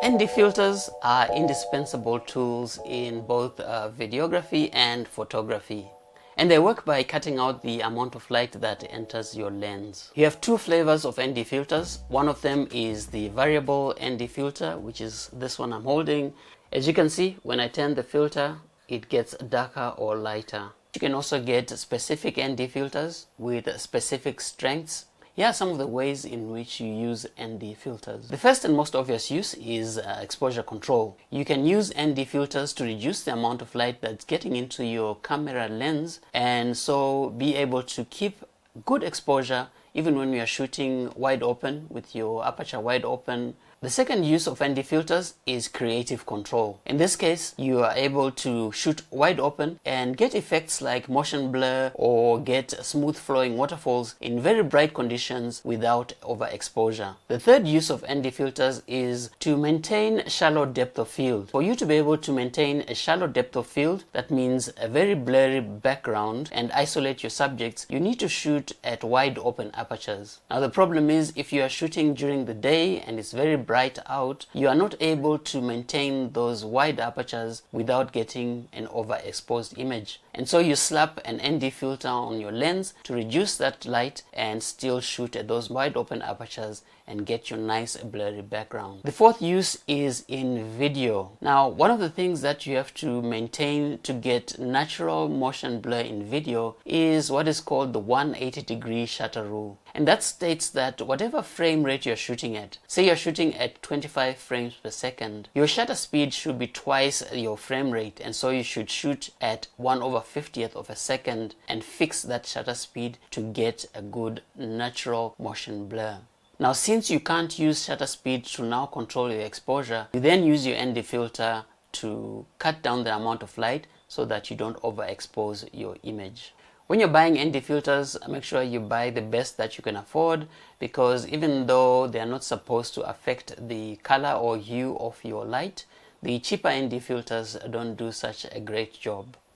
ND filters are indispensable tools in both videography and photography, and they work by cutting out the amount of light that enters your lens. You have two flavors of ND filters. One of them is the variable ND filter, which is this one I'm holding. As you can see, when I turn the filter, it gets darker or lighter. You can also get specific ND filters with specific strengths. Here are some of the ways in which you use ND filters. The first and most obvious use is exposure control. You can use ND filters to reduce the amount of light that's getting into your camera lens, and so be able to keep good exposure even when you are shooting wide open with your aperture wide open. The second use of ND filters is creative control. In this case, you are able to shoot wide open and get effects like motion blur or get smooth flowing waterfalls in very bright conditions without overexposure. The third use of ND filters is to maintain shallow depth of field. For you to be able to maintain a shallow depth of field, that means a very blurry background, and isolate your subjects, you need to shoot at wide open apertures. Now the problem is, if you are shooting during the day and it's very bright out, you are not able to maintain those wide apertures without getting an overexposed image. And so you slap an ND filter on your lens to reduce that light and still shoot at those wide open apertures and get your nice blurry background. The fourth use is in video. Now, one of the things that you have to maintain to get natural motion blur in video is what is called the 180-degree shutter rule. And that states that whatever frame rate you're shooting at, say you're shooting at 25 frames per second, your shutter speed should be twice your frame rate, and so you should shoot at 1/50th of a second and fix that shutter speed to get a good natural motion blur. Now, since you can't use shutter speed to now control your exposure, you then use your ND filter to cut down the amount of light so that you don't overexpose your image. When you're buying ND filters, make sure you buy the best that you can afford, because even though they are not supposed to affect the color or hue of your light, the cheaper ND filters don't do such a great job.